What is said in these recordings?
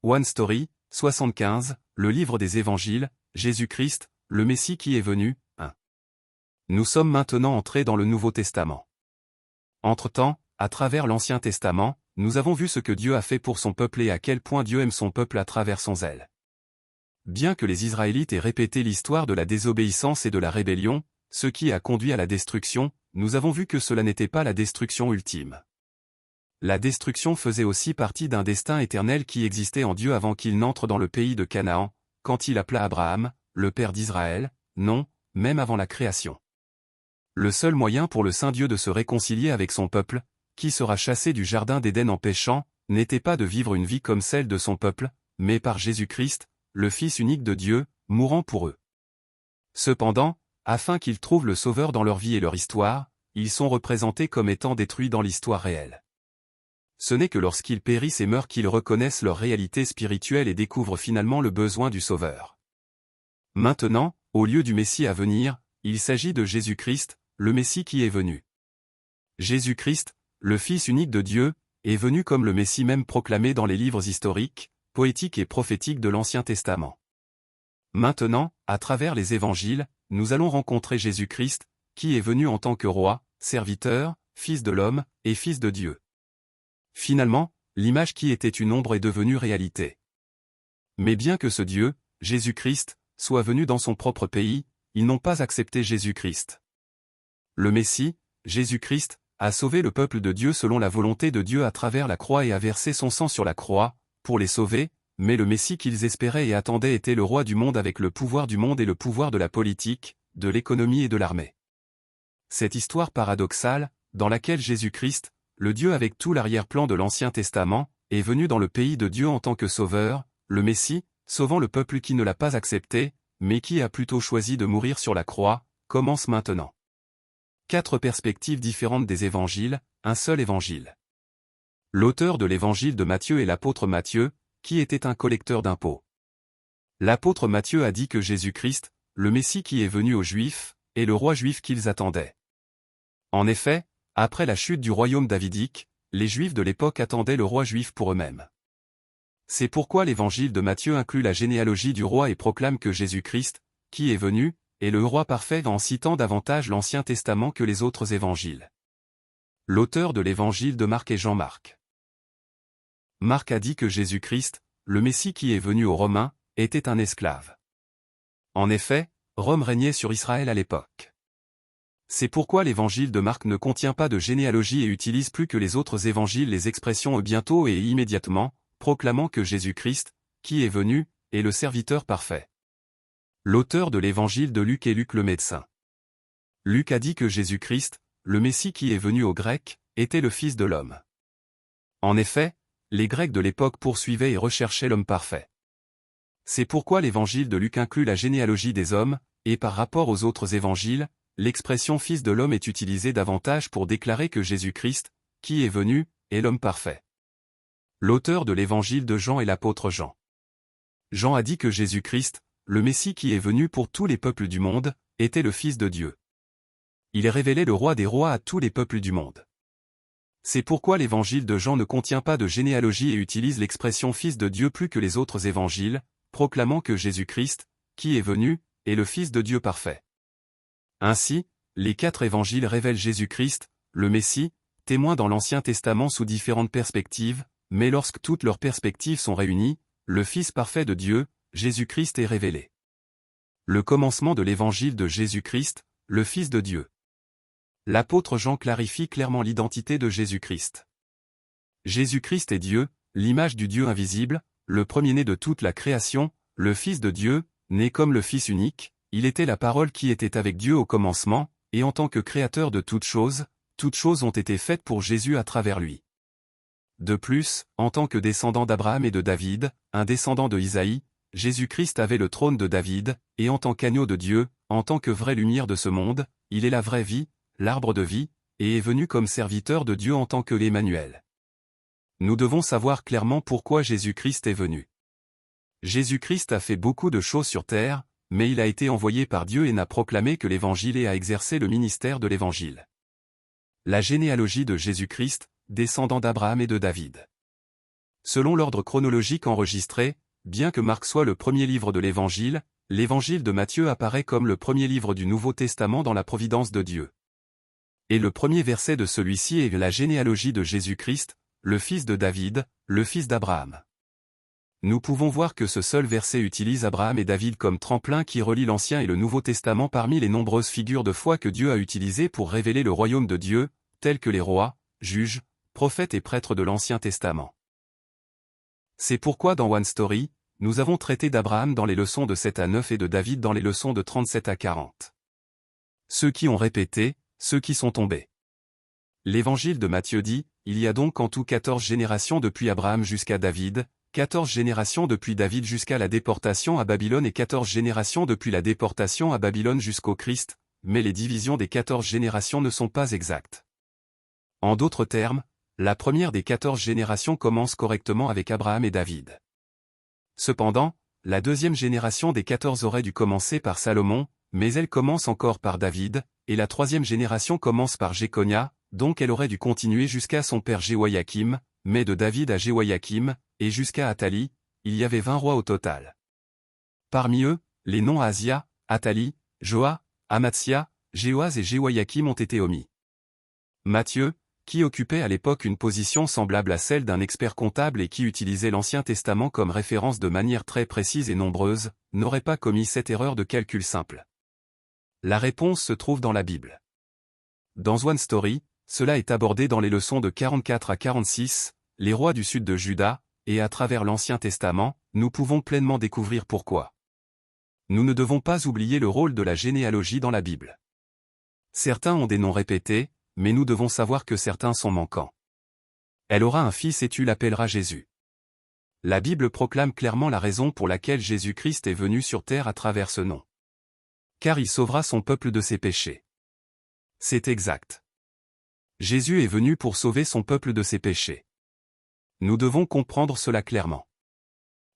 One Story, 75, le livre des évangiles, Jésus-Christ, le Messie qui est venu, 1. Nous sommes maintenant entrés dans le Nouveau Testament. Entre-temps, à travers l'Ancien Testament, nous avons vu ce que Dieu a fait pour son peuple et à quel point Dieu aime son peuple à travers son zèle. Bien que les Israélites aient répété l'histoire de la désobéissance et de la rébellion, ce qui a conduit à la destruction, nous avons vu que cela n'était pas la destruction ultime. La destruction faisait aussi partie d'un destin éternel qui existait en Dieu avant qu'il n'entre dans le pays de Canaan, quand il appela Abraham, le père d'Israël, non, même avant la création. Le seul moyen pour le Saint Dieu de se réconcilier avec son peuple, qui sera chassé du jardin d'Éden en péchant, n'était pas de vivre une vie comme celle de son peuple, mais par Jésus-Christ, le Fils unique de Dieu, mourant pour eux. Cependant, afin qu'ils trouvent le Sauveur dans leur vie et leur histoire, ils sont représentés comme étant détruits dans l'histoire réelle. Ce n'est que lorsqu'ils périssent et meurent qu'ils reconnaissent leur réalité spirituelle et découvrent finalement le besoin du Sauveur. Maintenant, au lieu du Messie à venir, il s'agit de Jésus-Christ, le Messie qui est venu. Jésus-Christ, le Fils unique de Dieu, est venu comme le Messie même proclamé dans les livres historiques, poétiques et prophétiques de l'Ancien Testament. Maintenant, à travers les évangiles, nous allons rencontrer Jésus-Christ, qui est venu en tant que roi, serviteur, fils de l'homme, et fils de Dieu. Finalement, l'image qui était une ombre est devenue réalité. Mais bien que ce Dieu, Jésus-Christ, soit venu dans son propre pays, ils n'ont pas accepté Jésus-Christ. Le Messie, Jésus-Christ, a sauvé le peuple de Dieu selon la volonté de Dieu à travers la croix et a versé son sang sur la croix, pour les sauver, mais le Messie qu'ils espéraient et attendaient était le roi du monde avec le pouvoir du monde et le pouvoir de la politique, de l'économie et de l'armée. Cette histoire paradoxale, dans laquelle Jésus-Christ, le Dieu avec tout l'arrière-plan de l'Ancien Testament, est venu dans le pays de Dieu en tant que sauveur, le Messie, sauvant le peuple qui ne l'a pas accepté, mais qui a plutôt choisi de mourir sur la croix, commence maintenant. 4 perspectives différentes des évangiles, un seul évangile. L'auteur de l'évangile de Matthieu est l'apôtre Matthieu, qui était un collecteur d'impôts. L'apôtre Matthieu a dit que Jésus-Christ, le Messie qui est venu aux Juifs, est le roi juif qu'ils attendaient. En effet, après la chute du royaume davidique, les Juifs de l'époque attendaient le roi juif pour eux-mêmes. C'est pourquoi l'évangile de Matthieu inclut la généalogie du roi et proclame que Jésus-Christ, qui est venu, est le roi parfait en citant davantage l'Ancien Testament que les autres évangiles. L'auteur de l'évangile de Marc est Jean-Marc. Marc a dit que Jésus-Christ, le Messie qui est venu aux Romains, était un esclave. En effet, Rome régnait sur Israël à l'époque. C'est pourquoi l'évangile de Marc ne contient pas de généalogie et utilise plus que les autres évangiles les expressions bientôt et immédiatement, proclamant que Jésus-Christ, qui est venu, est le serviteur parfait. L'auteur de l'évangile de Luc est Luc le médecin. Luc a dit que Jésus-Christ, le Messie qui est venu aux Grecs, était le Fils de l'homme. En effet, les Grecs de l'époque poursuivaient et recherchaient l'homme parfait. C'est pourquoi l'évangile de Luc inclut la généalogie des hommes, et par rapport aux autres évangiles, l'expression Fils de l'homme est utilisée davantage pour déclarer que Jésus-Christ, qui est venu, est l'homme parfait. L'auteur de l'évangile de Jean est l'apôtre Jean. Jean a dit que Jésus-Christ, le Messie qui est venu pour tous les peuples du monde, était le Fils de Dieu. Il révélait le roi des rois à tous les peuples du monde. C'est pourquoi l'évangile de Jean ne contient pas de généalogie et utilise l'expression Fils de Dieu plus que les autres évangiles, proclamant que Jésus-Christ, qui est venu, est le Fils de Dieu parfait. Ainsi, les 4 évangiles révèlent Jésus-Christ, le Messie, témoin dans l'Ancien Testament sous différentes perspectives, mais lorsque toutes leurs perspectives sont réunies, le Fils parfait de Dieu, Jésus-Christ est révélé. Le commencement de l'évangile de Jésus-Christ, le Fils de Dieu. L'apôtre Jean clarifie clairement l'identité de Jésus-Christ. Jésus-Christ est Dieu, l'image du Dieu invisible, le premier-né de toute la création, le Fils de Dieu, né comme le Fils unique, il était la parole qui était avec Dieu au commencement, et en tant que créateur de toutes choses ont été faites pour Jésus à travers lui. De plus, en tant que descendant d'Abraham et de David, un descendant de Isaïe, Jésus-Christ avait le trône de David, et en tant qu'agneau de Dieu, en tant que vraie lumière de ce monde, il est la vraie vie, l'arbre de vie, et est venu comme serviteur de Dieu en tant que l'Emmanuel. Nous devons savoir clairement pourquoi Jésus-Christ est venu. Jésus-Christ a fait beaucoup de choses sur terre, mais il a été envoyé par Dieu et n'a proclamé que l'Évangile et a exercé le ministère de l'Évangile. La généalogie de Jésus-Christ, descendant d'Abraham et de David. Selon l'ordre chronologique enregistré, bien que Marc soit le premier livre de l'Évangile, l'Évangile de Matthieu apparaît comme le premier livre du Nouveau Testament dans la providence de Dieu. Et le premier verset de celui-ci est la généalogie de Jésus-Christ, le fils de David, le fils d'Abraham. Nous pouvons voir que ce seul verset utilise Abraham et David comme tremplin qui relie l'Ancien et le Nouveau Testament parmi les nombreuses figures de foi que Dieu a utilisées pour révéler le royaume de Dieu, tels que les rois, juges, prophètes et prêtres de l'Ancien Testament. C'est pourquoi dans One Story, nous avons traité d'Abraham dans les leçons de 7 à 9 et de David dans les leçons de 37 à 40. Ceux qui ont répété, ceux qui sont tombés. L'Évangile de Matthieu dit, il y a donc en tout 14 générations depuis Abraham jusqu'à David, 14 générations depuis David jusqu'à la déportation à Babylone et 14 générations depuis la déportation à Babylone jusqu'au Christ, mais les divisions des 14 générations ne sont pas exactes. En d'autres termes, la première des 14 générations commence correctement avec Abraham et David. Cependant, la deuxième génération des 14 aurait dû commencer par Salomon, mais elle commence encore par David, et la troisième génération commence par Jéconia, donc elle aurait dû continuer jusqu'à son père Jéhoïakim, mais de David à Jéhoïakim, et jusqu'à Athalie, il y avait 20 rois au total. Parmi eux, les noms Ahazia, Athalie, Joa, Amatsia, Jéhoaz et Jéhoïakim ont été omis. Matthieu, qui occupait à l'époque une position semblable à celle d'un expert comptable et qui utilisait l'Ancien Testament comme référence de manière très précise et nombreuse, n'aurait pas commis cette erreur de calcul simple. La réponse se trouve dans la Bible. Dans One Story, cela est abordé dans les leçons de 44 à 46, les rois du sud de Juda, et à travers l'Ancien Testament, nous pouvons pleinement découvrir pourquoi. Nous ne devons pas oublier le rôle de la généalogie dans la Bible. Certains ont des noms répétés, mais nous devons savoir que certains sont manquants. Elle aura un fils et tu l'appelleras Jésus. La Bible proclame clairement la raison pour laquelle Jésus-Christ est venu sur terre à travers ce nom. Car il sauvera son peuple de ses péchés. C'est exact. Jésus est venu pour sauver son peuple de ses péchés. Nous devons comprendre cela clairement.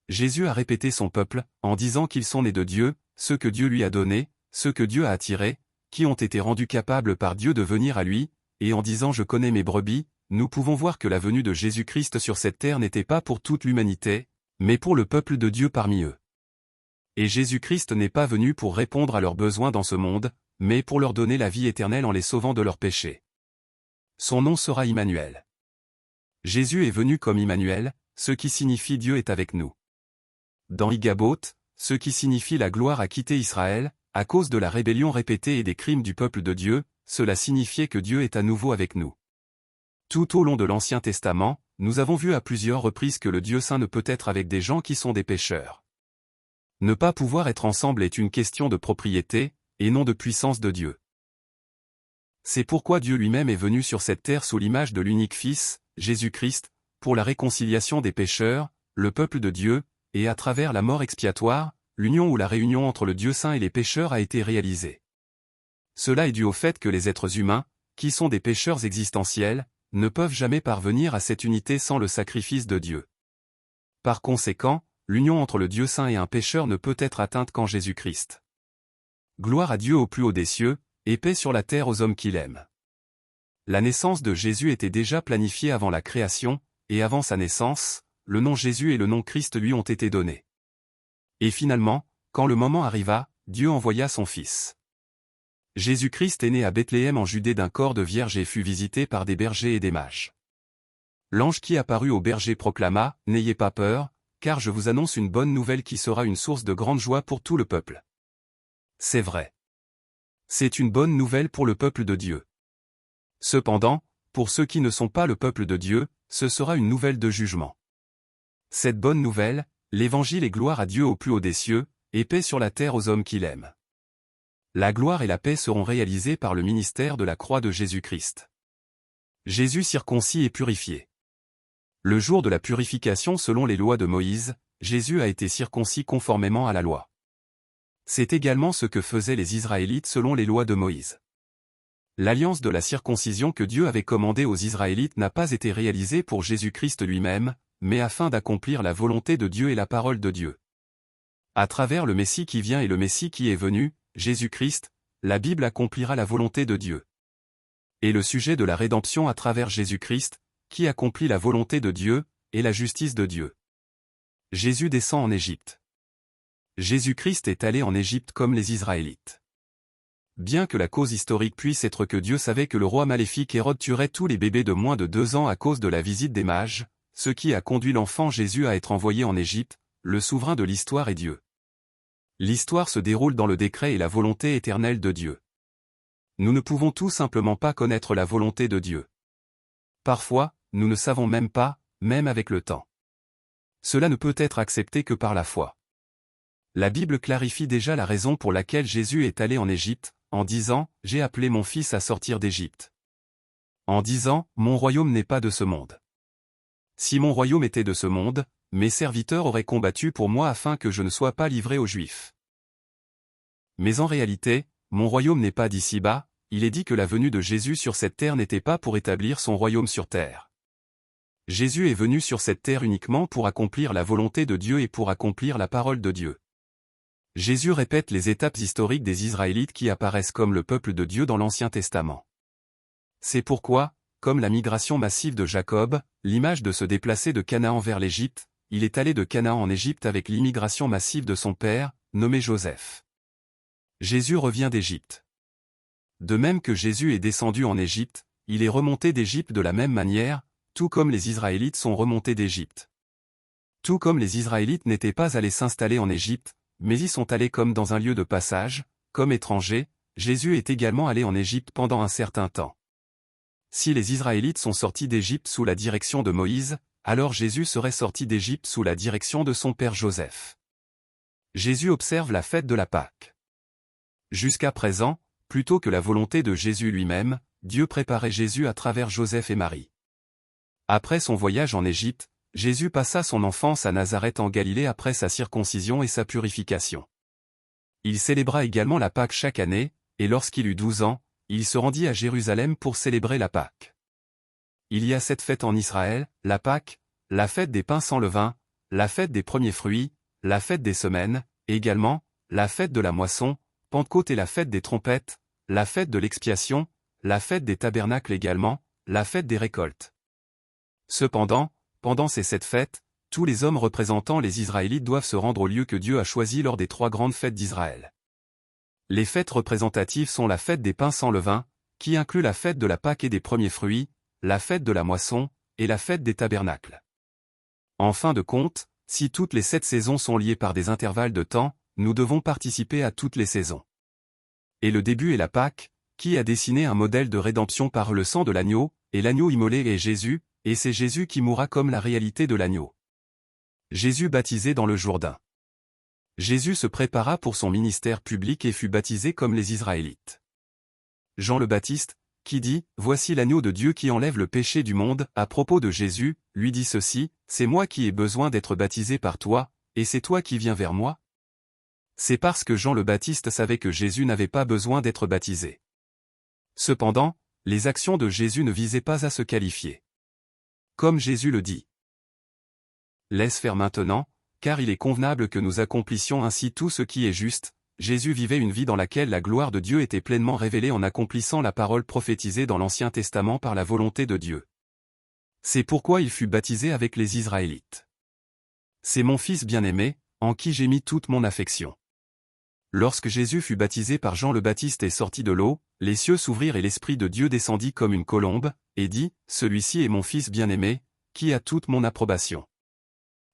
Jésus a répété son peuple, en disant qu'ils sont nés de Dieu, ceux que Dieu lui a donnés, ceux que Dieu a attirés, qui ont été rendus capables par Dieu de venir à lui, et en disant je connais mes brebis, nous pouvons voir que la venue de Jésus-Christ sur cette terre n'était pas pour toute l'humanité, mais pour le peuple de Dieu parmi eux. Et Jésus-Christ n'est pas venu pour répondre à leurs besoins dans ce monde, mais pour leur donner la vie éternelle en les sauvant de leurs péchés. Son nom sera Immanuel. Jésus est venu comme Immanuel, ce qui signifie Dieu est avec nous. Dans Igabot, ce qui signifie la gloire a quitté Israël, à cause de la rébellion répétée et des crimes du peuple de Dieu, cela signifiait que Dieu est à nouveau avec nous. Tout au long de l'Ancien Testament, nous avons vu à plusieurs reprises que le Dieu saint ne peut être avec des gens qui sont des pécheurs. Ne pas pouvoir être ensemble est une question de propriété, et non de puissance de Dieu. C'est pourquoi Dieu lui-même est venu sur cette terre sous l'image de l'unique Fils, Jésus-Christ, pour la réconciliation des pécheurs, le peuple de Dieu, et à travers la mort expiatoire, l'union ou la réunion entre le Dieu saint et les pécheurs a été réalisée. Cela est dû au fait que les êtres humains, qui sont des pécheurs existentiels, ne peuvent jamais parvenir à cette unité sans le sacrifice de Dieu. Par conséquent, l'union entre le Dieu saint et un pécheur ne peut être atteinte qu'en Jésus-Christ. Gloire à Dieu au plus haut des cieux, et paix sur la terre aux hommes qu'il aime. La naissance de Jésus était déjà planifiée avant la création, et avant sa naissance, le nom Jésus et le nom Christ lui ont été donnés. Et finalement, quand le moment arriva, Dieu envoya son Fils. Jésus-Christ est né à Bethléem en Judée d'un corps de vierge et fut visité par des bergers et des mages. L'ange qui apparut aux bergers proclama, « N'ayez pas peur, car je vous annonce une bonne nouvelle qui sera une source de grande joie pour tout le peuple. » C'est vrai. C'est une bonne nouvelle pour le peuple de Dieu. Cependant, pour ceux qui ne sont pas le peuple de Dieu, ce sera une nouvelle de jugement. Cette bonne nouvelle, l'Évangile est gloire à Dieu au plus haut des cieux, et paix sur la terre aux hommes qu'il aime. La gloire et la paix seront réalisées par le ministère de la croix de Jésus-Christ. Jésus circoncis et purifié. Le jour de la purification selon les lois de Moïse, Jésus a été circoncis conformément à la loi. C'est également ce que faisaient les Israélites selon les lois de Moïse. L'alliance de la circoncision que Dieu avait commandée aux Israélites n'a pas été réalisée pour Jésus-Christ lui-même, mais afin d'accomplir la volonté de Dieu et la parole de Dieu. À travers le Messie qui vient et le Messie qui est venu, Jésus-Christ, la Bible accomplira la volonté de Dieu. Et le sujet de la rédemption à travers Jésus-Christ, qui accomplit la volonté de Dieu, et la justice de Dieu. Jésus descend en Égypte. Jésus-Christ est allé en Égypte comme les Israélites. Bien que la cause historique puisse être que Dieu savait que le roi maléfique Hérode tuerait tous les bébés de moins de 2 ans à cause de la visite des mages, ce qui a conduit l'enfant Jésus à être envoyé en Égypte, le souverain de l'histoire est Dieu. L'histoire se déroule dans le décret et la volonté éternelle de Dieu. Nous ne pouvons tout simplement pas connaître la volonté de Dieu. Parfois, nous ne savons même pas, même avec le temps. Cela ne peut être accepté que par la foi. La Bible clarifie déjà la raison pour laquelle Jésus est allé en Égypte, en disant « J'ai appelé mon fils à sortir d'Égypte ». En disant « Mon royaume n'est pas de ce monde ». Si mon royaume était de ce monde, mes serviteurs auraient combattu pour moi afin que je ne sois pas livré aux Juifs. Mais en réalité, mon royaume n'est pas d'ici-bas, il est dit que la venue de Jésus sur cette terre n'était pas pour établir son royaume sur terre. Jésus est venu sur cette terre uniquement pour accomplir la volonté de Dieu et pour accomplir la parole de Dieu. Jésus répète les étapes historiques des Israélites qui apparaissent comme le peuple de Dieu dans l'Ancien Testament. C'est pourquoi, comme la migration massive de Jacob, l'image de se déplacer de Canaan vers l'Égypte, il est allé de Canaan en Égypte avec l'immigration massive de son père, nommé Joseph. Jésus revient d'Égypte. De même que Jésus est descendu en Égypte, il est remonté d'Égypte de la même manière, tout comme les Israélites sont remontés d'Égypte. Tout comme les Israélites n'étaient pas allés s'installer en Égypte, mais y sont allés comme dans un lieu de passage, comme étrangers, Jésus est également allé en Égypte pendant un certain temps. Si les Israélites sont sortis d'Égypte sous la direction de Moïse, alors Jésus serait sorti d'Égypte sous la direction de son père Joseph. Jésus observe la fête de la Pâque. Jusqu'à présent, plutôt que la volonté de Jésus lui-même, Dieu préparait Jésus à travers Joseph et Marie. Après son voyage en Égypte, Jésus passa son enfance à Nazareth en Galilée après sa circoncision et sa purification. Il célébra également la Pâque chaque année, et lorsqu'il eut 12 ans, il se rendit à Jérusalem pour célébrer la Pâque. Il y a 7 fêtes en Israël, la Pâque, la fête des pains sans levain, la fête des premiers fruits, la fête des semaines, et également, la fête de la moisson, Pentecôte et la fête des trompettes, la fête de l'expiation, la fête des tabernacles également, la fête des récoltes. Cependant, pendant ces 7 fêtes, tous les hommes représentant les Israélites doivent se rendre au lieu que Dieu a choisi lors des 3 grandes fêtes d'Israël. Les fêtes représentatives sont la fête des pains sans levain, qui inclut la fête de la Pâque et des premiers fruits, la fête de la moisson, et la fête des tabernacles. En fin de compte, si toutes les 7 saisons sont liées par des intervalles de temps, nous devons participer à toutes les saisons. Et le début est la Pâque, qui a dessiné un modèle de rédemption par le sang de l'agneau, et l'agneau immolé est Jésus, et c'est Jésus qui mourra comme la réalité de l'agneau. Jésus baptisé dans le Jourdain. Jésus se prépara pour son ministère public et fut baptisé comme les Israélites. Jean le Baptiste, qui dit « Voici l'agneau de Dieu qui enlève le péché du monde » à propos de Jésus, lui dit ceci « C'est moi qui ai besoin d'être baptisé par toi, et c'est toi qui viens vers moi ?» C'est parce que Jean le Baptiste savait que Jésus n'avait pas besoin d'être baptisé. Cependant, les actions de Jésus ne visaient pas à se qualifier. Comme Jésus le dit. Laisse faire maintenant, car il est convenable que nous accomplissions ainsi tout ce qui est juste. Jésus vivait une vie dans laquelle la gloire de Dieu était pleinement révélée en accomplissant la parole prophétisée dans l'Ancien Testament par la volonté de Dieu. C'est pourquoi il fut baptisé avec les Israélites. C'est mon Fils bien-aimé, en qui j'ai mis toute mon affection. Lorsque Jésus fut baptisé par Jean le Baptiste et sorti de l'eau, les cieux s'ouvrirent et l'Esprit de Dieu descendit comme une colombe, et dit, « Celui-ci est mon Fils bien-aimé, qui a toute mon approbation. »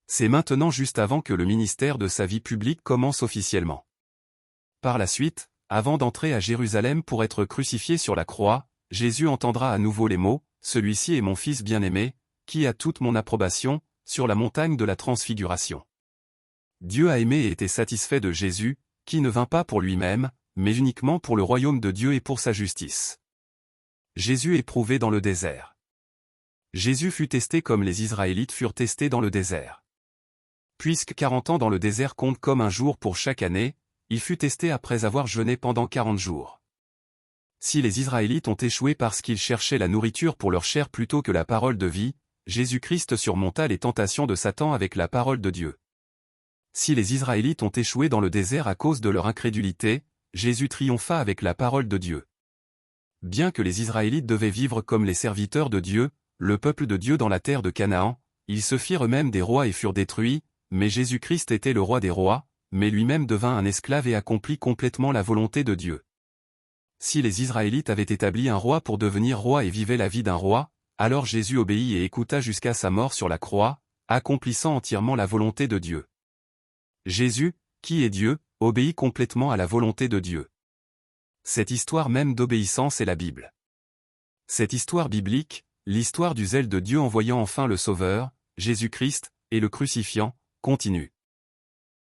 C'est maintenant juste avant que le ministère de sa vie publique commence officiellement. Par la suite, avant d'entrer à Jérusalem pour être crucifié sur la croix, Jésus entendra à nouveau les mots, « Celui-ci est mon Fils bien-aimé, qui a toute mon approbation » sur la montagne de la transfiguration. Dieu a aimé et été satisfait de Jésus, qui ne vint pas pour lui-même, mais uniquement pour le royaume de Dieu et pour sa justice. Jésus éprouvé dans le désert. Jésus fut testé comme les Israélites furent testés dans le désert. Puisque 40 ans dans le désert comptent comme un jour pour chaque année, il fut testé après avoir jeûné pendant 40 jours. Si les Israélites ont échoué parce qu'ils cherchaient la nourriture pour leur chair plutôt que la parole de vie, Jésus-Christ surmonta les tentations de Satan avec la parole de Dieu. Si les Israélites ont échoué dans le désert à cause de leur incrédulité, Jésus triompha avec la parole de Dieu. Bien que les Israélites devaient vivre comme les serviteurs de Dieu, le peuple de Dieu dans la terre de Canaan, ils se firent eux-mêmes des rois et furent détruits, mais Jésus-Christ était le roi des rois, mais lui-même devint un esclave et accomplit complètement la volonté de Dieu. Si les Israélites avaient établi un roi pour devenir roi et vivaient la vie d'un roi, alors Jésus obéit et écouta jusqu'à sa mort sur la croix, accomplissant entièrement la volonté de Dieu. Jésus, qui est Dieu, obéit complètement à la volonté de Dieu. Cette histoire même d'obéissance est la Bible. Cette histoire biblique, l'histoire du zèle de Dieu envoyant enfin le Sauveur, Jésus-Christ, et le crucifiant, continue.